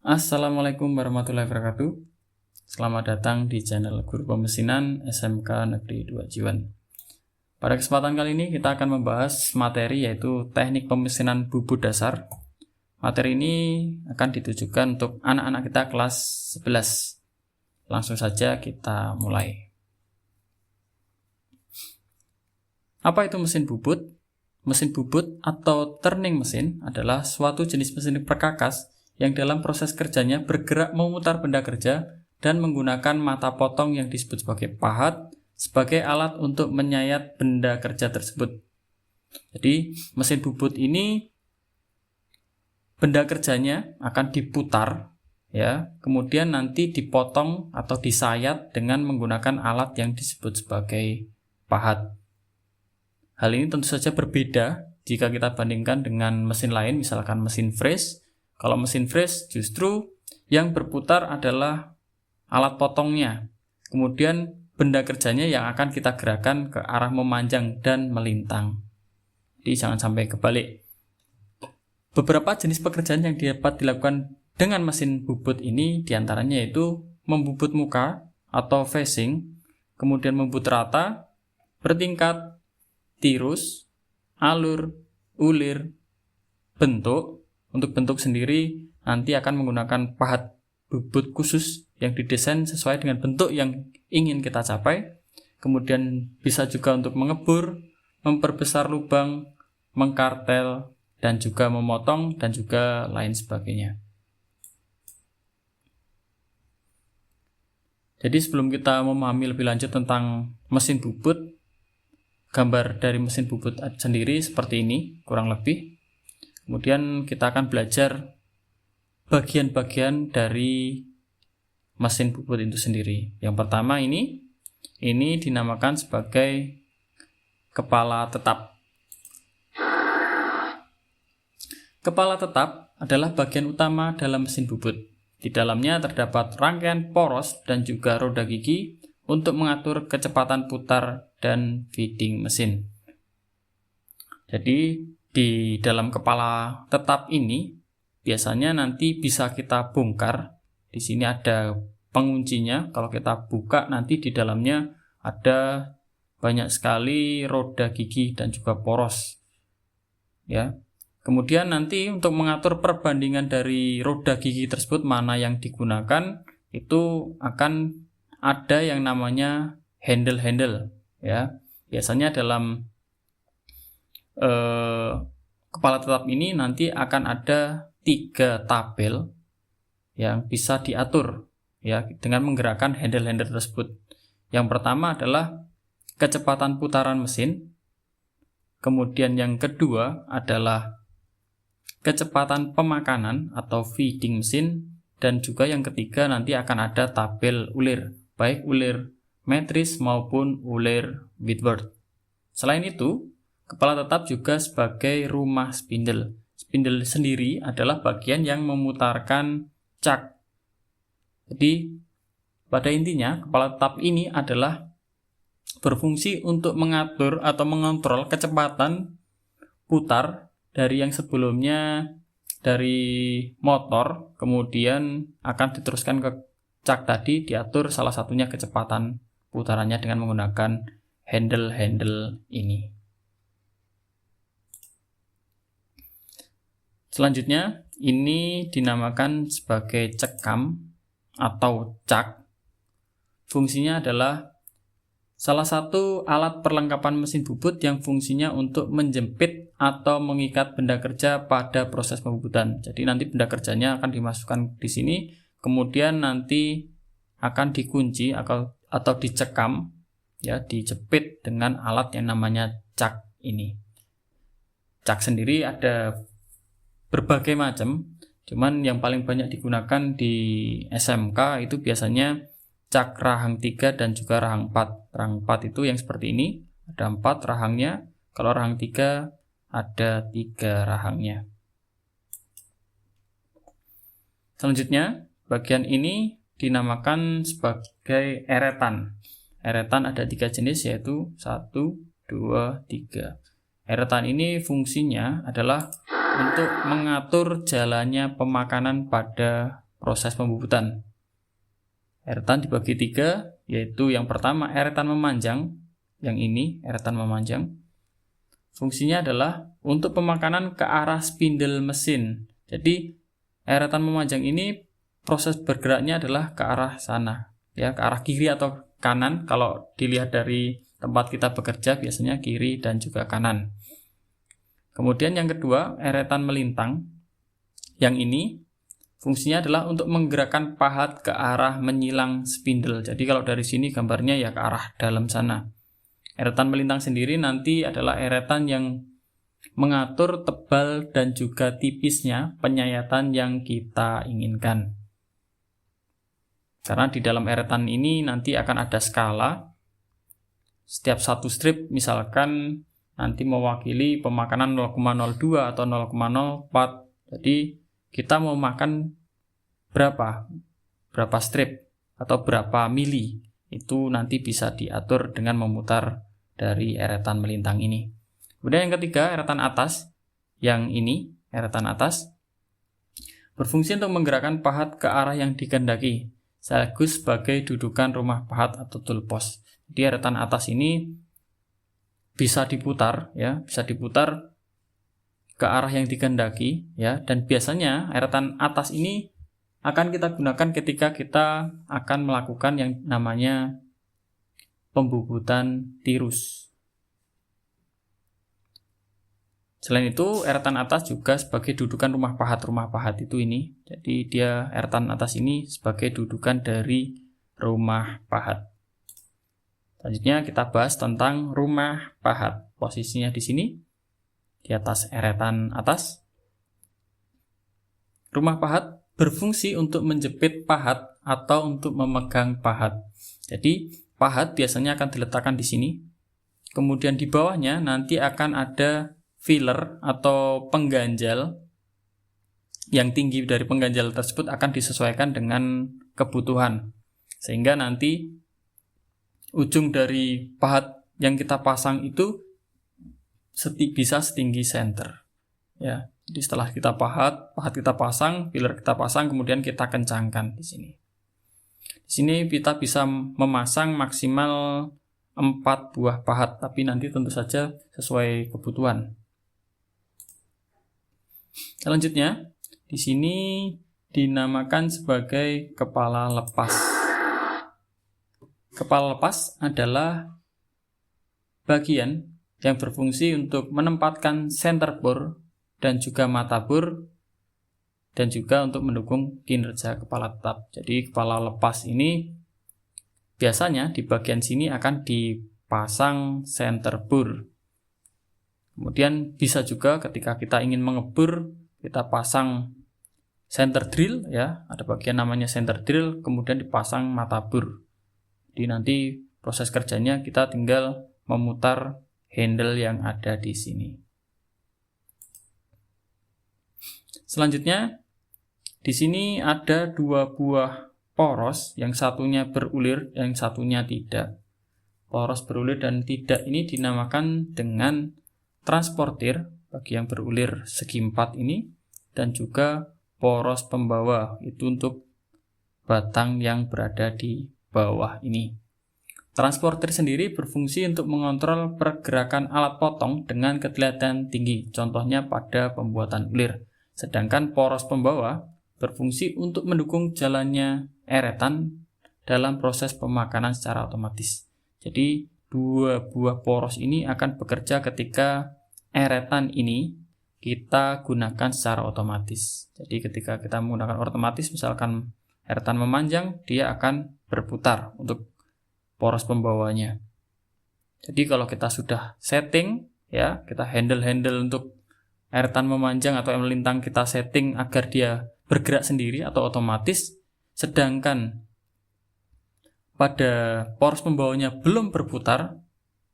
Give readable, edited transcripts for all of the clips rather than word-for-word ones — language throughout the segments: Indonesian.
Assalamualaikum warahmatullahi wabarakatuh. Selamat datang di channel Guru Pemesinan SMK Negeri 2 Jiwan. Pada kesempatan kali ini kita akan membahas materi yaitu teknik pemesinan bubut dasar. Materi ini akan ditujukan untuk anak-anak kita kelas 11. Langsung saja kita mulai. Apa itu mesin bubut? Mesin bubut atau turning mesin adalah suatu jenis mesin perkakas yang dalam proses kerjanya bergerak memutar benda kerja dan menggunakan mata potong yang disebut sebagai pahat sebagai alat untuk menyayat benda kerja tersebut. Jadi mesin bubut ini benda kerjanya akan diputar, ya, kemudian nanti dipotong atau disayat dengan menggunakan alat yang disebut sebagai pahat. Hal ini tentu saja berbeda jika kita bandingkan dengan mesin lain, misalkan mesin fres. Kalau mesin fres justru yang berputar adalah alat potongnya. Kemudian benda kerjanya yang akan kita gerakan ke arah memanjang dan melintang. Jadi jangan sampai kebalik. Beberapa jenis pekerjaan yang dapat dilakukan dengan mesin bubut ini diantaranya yaitu membubut muka atau facing, kemudian membubut rata, bertingkat, tirus, alur, ulir, bentuk. Untuk bentuk sendiri nanti akan menggunakan pahat bubut khusus yang didesain sesuai dengan bentuk yang ingin kita capai. Kemudian bisa juga untuk mengebur, memperbesar lubang, mengkartel, dan juga memotong, dan juga lain sebagainya. Jadi sebelum kita memahami lebih lanjut tentang mesin bubut, gambar dari mesin bubut sendiri seperti ini kurang lebih. Kemudian kita akan belajar bagian-bagian dari mesin bubut itu sendiri. Yang pertama ini dinamakan sebagai kepala tetap. Kepala tetap adalah bagian utama dalam mesin bubut. Di dalamnya terdapat rangkaian poros dan juga roda gigi untuk mengatur kecepatan putar dan feeding mesin. Jadi di dalam kepala tetap ini biasanya nanti bisa kita bongkar. Di sini ada penguncinya. Kalau kita buka nanti di dalamnya ada banyak sekali roda gigi dan juga poros. Ya. Kemudian nanti untuk mengatur perbandingan dari roda gigi tersebut mana yang digunakan itu akan ada yang namanya handle-handle. Ya. Biasanya dalam kepala tetap ini nanti akan ada 3 tabel yang bisa diatur, ya, dengan menggerakkan handle-handle tersebut. Yang pertama adalah kecepatan putaran mesin, kemudian yang kedua adalah kecepatan pemakanan atau feeding mesin, dan juga yang ketiga nanti akan ada tabel ulir, baik ulir metris maupun ulir Whitworth. Selain itu, kepala tetap juga sebagai rumah spindle. Spindle sendiri adalah bagian yang memutarkan cak. Jadi, pada intinya, kepala tetap ini adalah berfungsi untuk mengatur atau mengontrol kecepatan putar dari yang sebelumnya dari motor, kemudian akan diteruskan ke cak tadi, diatur salah satunya kecepatan putarannya dengan menggunakan handle-handle ini. Selanjutnya, ini dinamakan sebagai cekam atau cak. Fungsinya adalah salah satu alat perlengkapan mesin bubut yang fungsinya untuk menjepit atau mengikat benda kerja pada proses pembubutan. Jadi nanti benda kerjanya akan dimasukkan di sini, kemudian nanti akan dikunci atau dicekam, ya, dijepit dengan alat yang namanya cak ini. Cak sendiri ada berbagai macam, cuman yang paling banyak digunakan di SMK itu biasanya cak rahang 3 dan juga rahang 4. Rahang 4 itu yang seperti ini, ada 4 rahangnya. Kalau rahang 3 ada 3 rahangnya. Selanjutnya, bagian ini dinamakan sebagai eretan. Eretan ada 3 jenis yaitu 1, 2, 3. Eretan ini fungsinya adalah untuk mengatur jalannya pemakanan pada proses pembubutan. Eretan dibagi 3, yaitu yang pertama eretan memanjang, yang ini eretan memanjang. Fungsinya adalah untuk pemakanan ke arah spindle mesin. Jadi eretan memanjang ini proses bergeraknya adalah ke arah sana, ya, ke arah kiri atau kanan. Kalau dilihat dari tempat kita bekerja biasanya kiri dan juga kanan. Kemudian yang kedua, eretan melintang. Yang ini fungsinya adalah untuk menggerakkan pahat ke arah menyilang spindle. Jadi kalau dari sini gambarnya ya ke arah dalam sana. Eretan melintang sendiri nanti adalah eretan yang mengatur tebal dan juga tipisnya penyayatan yang kita inginkan. Karena di dalam eretan ini nanti akan ada skala. Setiap satu strip misalkan nanti mewakili pemakanan 0,02 atau 0,04. Jadi kita mau makan berapa strip atau berapa mili, itu nanti bisa diatur dengan memutar dari eretan melintang ini. Kemudian yang ketiga, eretan atas. Yang ini, eretan atas, berfungsi untuk menggerakkan pahat ke arah yang dikehendaki, sekaligus sebagai dudukan rumah pahat atau tool post. Jadi eretan atas ini bisa diputar, ya, bisa diputar ke arah yang dikehendaki, ya, dan biasanya eretan atas ini akan kita gunakan ketika kita akan melakukan yang namanya pembubutan tirus. Selain itu, eretan atas juga sebagai dudukan rumah pahat itu ini. Jadi dia eretan atas ini sebagai dudukan dari rumah pahat. Selanjutnya kita bahas tentang rumah pahat. Posisinya di sini, di atas eretan atas. Rumah pahat berfungsi untuk menjepit pahat atau untuk memegang pahat. Jadi pahat biasanya akan diletakkan di sini. Kemudian di bawahnya nanti akan ada filler atau pengganjal. Yang tinggi dari pengganjal tersebut akan disesuaikan dengan kebutuhan. Sehingga nanti ujung dari pahat yang kita pasang itu bisa setinggi senter, ya. Jadi setelah kita pahat kita pasang, filler kita pasang, kemudian kita kencangkan di sini. Di sini kita bisa memasang maksimal 4 buah pahat, tapi nanti tentu saja sesuai kebutuhan. Selanjutnya, di sini dinamakan sebagai kepala lepas. Kepala lepas adalah bagian yang berfungsi untuk menempatkan center bore dan juga mata bore dan juga untuk mendukung kinerja kepala tetap. Jadi kepala lepas ini biasanya di bagian sini akan dipasang center bore. Kemudian bisa juga ketika kita ingin mengebur, kita pasang center drill, ya, ada bagian namanya center drill, kemudian dipasang mata bore. Jadi nanti proses kerjanya kita tinggal memutar handle yang ada di sini. Selanjutnya, di sini ada 2 buah poros, yang satunya berulir, yang satunya tidak. Poros berulir dan tidak ini dinamakan dengan transportir bagi yang berulir segi 4 ini, dan juga poros pembawa, itu untuk batang yang berada di bawah ini. Transportir sendiri berfungsi untuk mengontrol pergerakan alat potong dengan ketelitian tinggi, contohnya pada pembuatan ulir. Sedangkan poros pembawa berfungsi untuk mendukung jalannya eretan dalam proses pemakanan secara otomatis. Jadi 2 buah poros ini akan bekerja ketika eretan ini kita gunakan secara otomatis. Jadi ketika kita menggunakan otomatis, misalkan eretan memanjang, dia akan berputar untuk poros pembawanya. Jadi kalau kita sudah setting, ya, kita handle untuk eretan memanjang atau melintang, kita setting agar dia bergerak sendiri atau otomatis, sedangkan pada poros pembawanya belum berputar,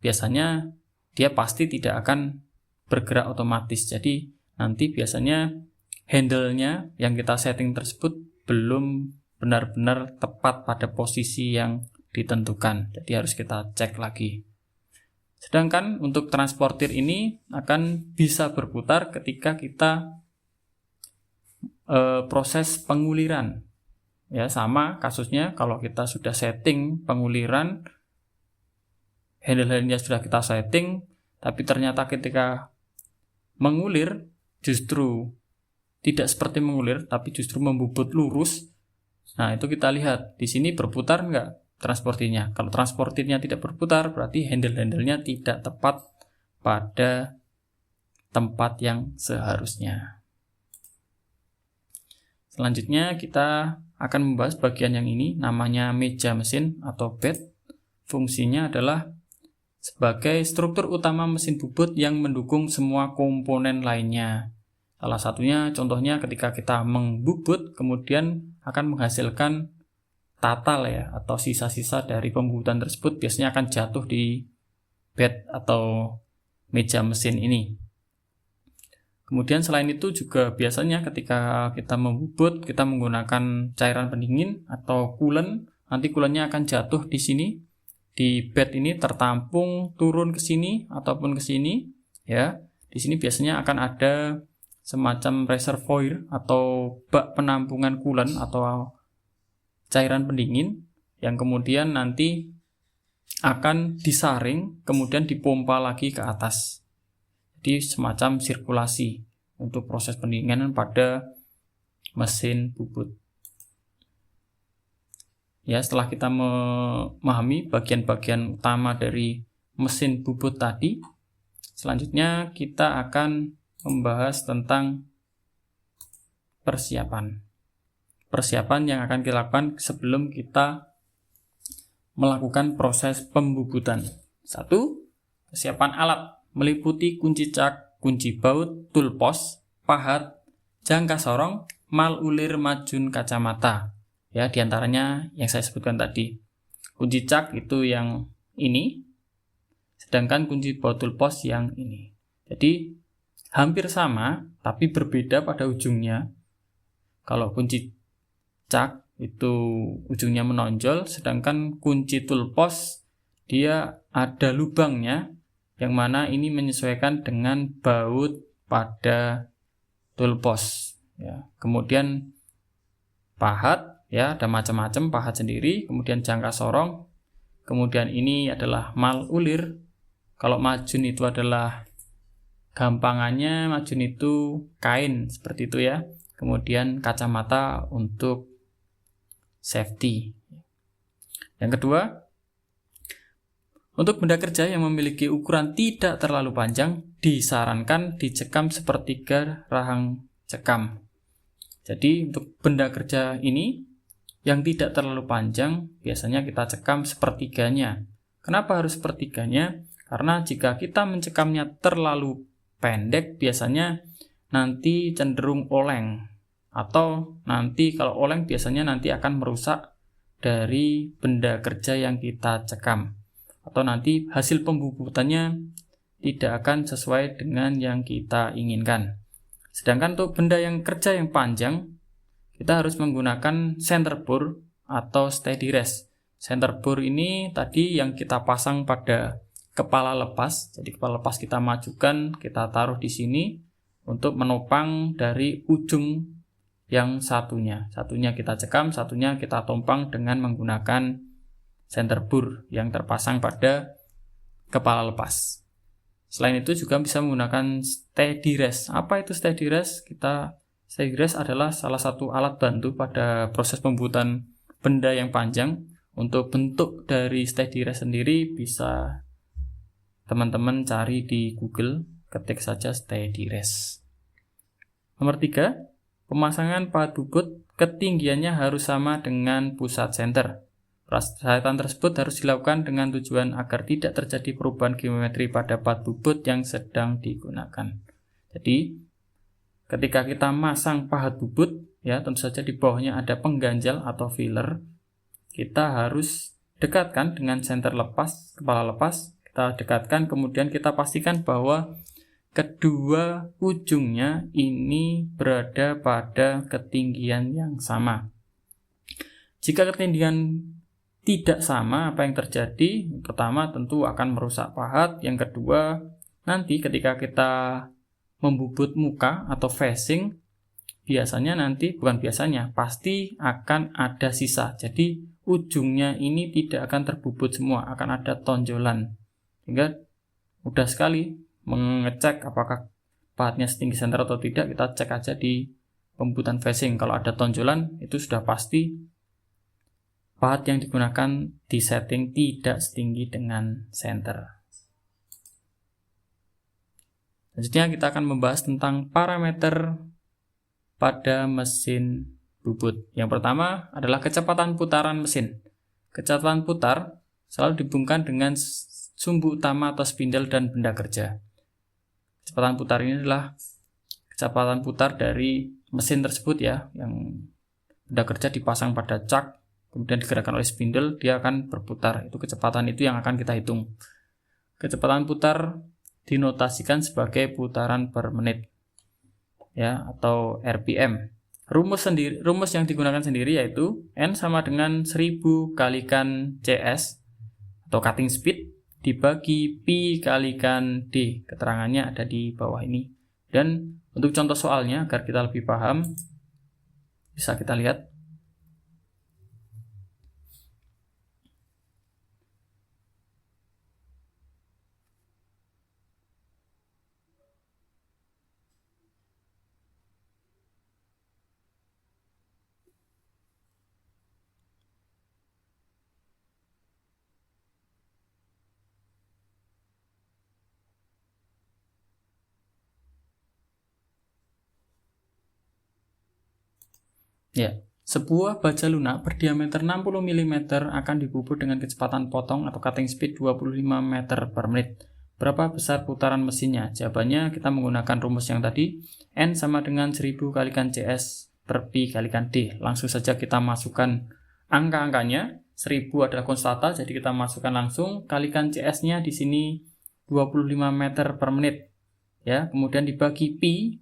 biasanya dia pasti tidak akan bergerak otomatis. Jadi nanti biasanya handle-nya yang kita setting tersebut belum benar-benar tepat pada posisi yang ditentukan. Jadi harus kita cek lagi. Sedangkan untuk transportir ini akan bisa berputar ketika kita proses penguliran. Ya, sama kasusnya kalau kita sudah setting penguliran, handle-handle sudah kita setting, tapi ternyata ketika mengulir justru tidak seperti mengulir, tapi justru membubut lurus. Nah, itu kita lihat di sini berputar nggak transportirnya. Kalau transportirnya tidak berputar, berarti handle-handlenya tidak tepat pada tempat yang seharusnya. Selanjutnya kita akan membahas bagian yang ini, namanya meja mesin atau bed. Fungsinya adalah sebagai struktur utama mesin bubut yang mendukung semua komponen lainnya. Salah satunya contohnya ketika kita membubut kemudian akan menghasilkan tatal ya, atau sisa-sisa dari pembubutan tersebut biasanya akan jatuh di bed atau meja mesin ini. Kemudian selain itu juga biasanya ketika kita membubut kita menggunakan cairan pendingin atau coolant. Nanti coolantnya akan jatuh di sini di bed ini, tertampung turun ke sini ataupun ke sini ya. Di sini biasanya akan ada semacam reservoir atau bak penampungan coolant atau cairan pendingin yang kemudian nanti akan disaring kemudian dipompa lagi ke atas. Jadi semacam sirkulasi untuk proses pendinginan pada mesin bubut. Ya, setelah kita memahami bagian-bagian utama dari mesin bubut tadi, selanjutnya kita akan membahas tentang persiapan. Persiapan yang akan kita lakukan sebelum kita melakukan proses pembubutan. 1. Persiapan alat meliputi kunci cak, kunci baut, tulpos, pahat, jangka sorong, mal ulir, majun, kacamata. Ya, diantaranya yang saya sebutkan tadi. Kunci cak itu yang ini, sedangkan kunci baut tulpos yang ini. Jadi hampir sama, tapi berbeda pada ujungnya. Kalau kunci cak itu ujungnya menonjol, sedangkan kunci tulpos dia ada lubangnya, yang mana ini menyesuaikan dengan baut pada tulpos. Ya. Kemudian pahat, ya ada macam-macam pahat sendiri. Kemudian jangka sorong. Kemudian ini adalah mal ulir. Kalau majun itu adalah gampangannya majun itu kain seperti itu ya. Kemudian kacamata untuk safety. Yang kedua, untuk benda kerja yang memiliki ukuran tidak terlalu panjang disarankan dicekam sepertiga rahang cekam. Jadi untuk benda kerja ini yang tidak terlalu panjang biasanya kita cekam sepertiganya. Kenapa harus sepertiganya? Karena jika kita mencekamnya terlalu pendek biasanya nanti cenderung oleng, atau nanti kalau oleng biasanya nanti akan merusak dari benda kerja yang kita cekam, atau nanti hasil pembubutannya tidak akan sesuai dengan yang kita inginkan. Sedangkan untuk benda yang kerja yang panjang kita harus menggunakan center bore atau steady rest. Center bore ini tadi yang kita pasang pada kepala lepas. Jadi kepala lepas kita majukan, kita taruh di sini untuk menopang dari ujung yang satunya. Satunya kita cekam, satunya kita tompang dengan menggunakan center bore yang terpasang pada kepala lepas. Selain itu juga bisa menggunakan steady rest. Apa itu steady rest? Steady rest adalah salah satu alat bantu pada proses pembuatan benda yang panjang. Untuk bentuk dari steady rest sendiri bisa teman-teman cari di Google, ketik saja steady rest. Nomor 3, pemasangan pahat bubut ketinggiannya harus sama dengan pusat center. Persyaratan tersebut harus dilakukan dengan tujuan agar tidak terjadi perubahan geometri pada pahat bubut yang sedang digunakan. Jadi, ketika kita masang pahat bubut, ya tentu saja di bawahnya ada pengganjal atau filler. Kita harus dekatkan dengan center lepas, kepala lepas. Kita dekatkan, kemudian kita pastikan bahwa kedua ujungnya ini berada pada ketinggian yang sama. Jika ketinggian tidak sama, apa yang terjadi? Pertama, tentu akan merusak pahat. Yang kedua, nanti ketika kita membubut muka atau facing, pasti akan ada sisa. Jadi ujungnya ini tidak akan terbubut semua, akan ada tonjolan. Sehingga mudah sekali mengecek apakah pahatnya setinggi senter atau tidak. Kita cek aja di pembubutan facing. Kalau ada tonjolan, itu sudah pasti pahat yang digunakan di setting tidak setinggi dengan senter. Selanjutnya kita akan membahas tentang parameter pada mesin bubut. Yang pertama adalah kecepatan putaran mesin. Kecepatan putar selalu dihubungkan dengan sumbu utama atau spindle dan benda kerja. Kecepatan putar ini adalah kecepatan putar dari mesin tersebut ya, yang benda kerja dipasang pada cak, kemudian digerakkan oleh spindle, dia akan berputar. Itu kecepatan itu yang akan kita hitung. Kecepatan putar dinotasikan sebagai putaran per menit ya, atau RPM. Rumus yang digunakan sendiri yaitu N sama dengan 1000 kalikan CS atau cutting speed dibagi Pi kalikan D. Keterangannya ada di bawah ini. Dan untuk contoh soalnya agar kita lebih paham, bisa kita lihat. Ya, sebuah baja lunak berdiameter 60 mm akan dibubut dengan kecepatan potong atau cutting speed 25 meter per menit. Berapa besar putaran mesinnya? Jawabannya kita menggunakan rumus yang tadi, N sama dengan 1000 kalikan CS per Pi kalikan D. Langsung saja kita masukkan angka-angkanya. 1000 adalah konstanta, jadi kita masukkan langsung. Kalikan CS-nya di sini 25 meter per menit. Ya, kemudian dibagi Pi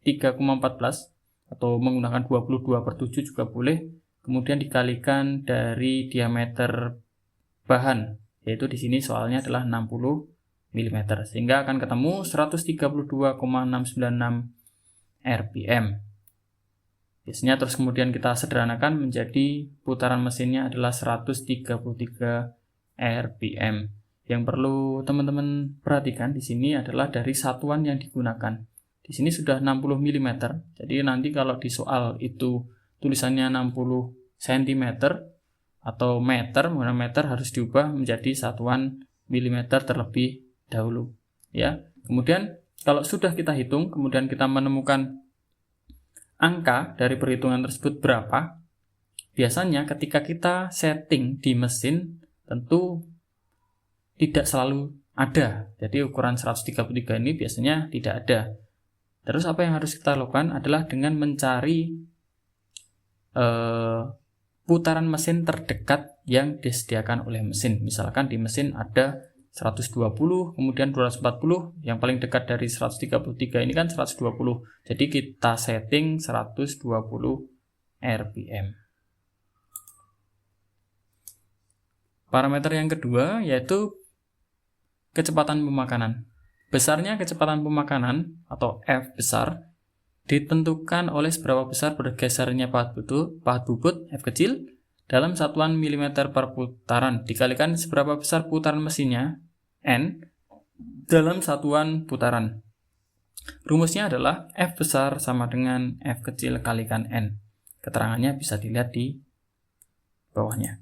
3,14 atau menggunakan 22/7 juga boleh. Kemudian dikalikan dari diameter bahan, yaitu di sini soalnya adalah 60 mm, sehingga akan ketemu 132,696 RPM. Biasanya terus kemudian kita sederhanakan menjadi putaran mesinnya adalah 133 RPM. Yang perlu teman-teman perhatikan di sini adalah dari satuan yang digunakan. Di sini sudah 60 mm, jadi nanti kalau di soal itu tulisannya 60 cm atau meter, menggunakan meter harus diubah menjadi satuan mm terlebih dahulu. Ya, kemudian kalau sudah kita hitung, kemudian kita menemukan angka dari perhitungan tersebut berapa, biasanya ketika kita setting di mesin, tentu tidak selalu ada. Jadi ukuran 133 ini biasanya tidak ada. Terus apa yang harus kita lakukan adalah dengan mencari putaran mesin terdekat yang disediakan oleh mesin. Misalkan di mesin ada 120, kemudian 240, yang paling dekat dari 133 ini kan 120. Jadi kita setting 120 RPM. Parameter yang kedua yaitu kecepatan pemakanan. Besarnya kecepatan pemakanan atau F besar ditentukan oleh seberapa besar bergesernya pahat bubut F kecil dalam satuan milimeter per putaran dikalikan seberapa besar putaran mesinnya N dalam satuan putaran. Rumusnya adalah F besar sama dengan F kecil kalikan N. Keterangannya bisa dilihat di bawahnya.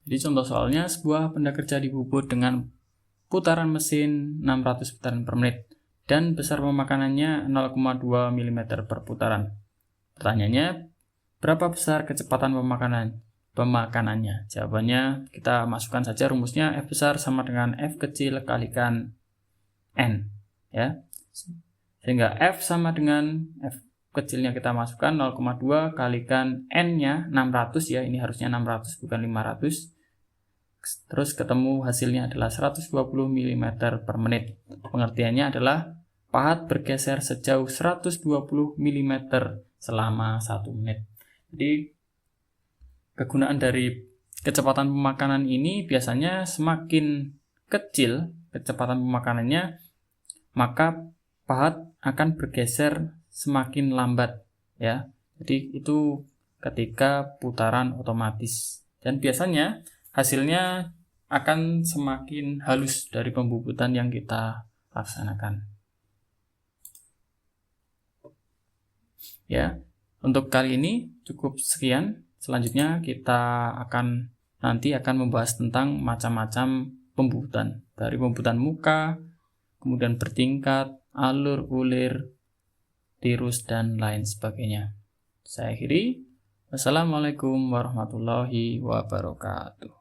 Jadi contoh soalnya, sebuah benda kerja dibubut dengan putaran mesin 600 putaran per menit dan besar pemakanannya 0,2 mm per putaran. Pertanyaannya, berapa besar kecepatan pemakanannya? Jawabannya kita masukkan saja rumusnya, F besar sama dengan F kecil kalikan N. Ya. Sehingga F sama dengan F kecilnya kita masukkan 0,2 kalikan N-nya 600 ya, ini harusnya 600 bukan 500. Terus ketemu hasilnya adalah 120 mm per menit. Pengertiannya adalah pahat bergeser sejauh 120 mm selama 1 menit. Jadi kegunaan dari kecepatan pemakanan ini biasanya semakin kecil kecepatan pemakanannya, maka pahat akan bergeser semakin lambat ya. Jadi itu ketika putaran otomatis. Dan biasanya hasilnya akan semakin halus dari pembubutan yang kita laksanakan. Ya, untuk kali ini cukup sekian. Selanjutnya kita nanti akan membahas tentang macam-macam pembubutan. Dari pembubutan muka, kemudian bertingkat, alur, ulir, tirus, dan lain sebagainya. Saya akhiri. Wassalamualaikum warahmatullahi wabarakatuh.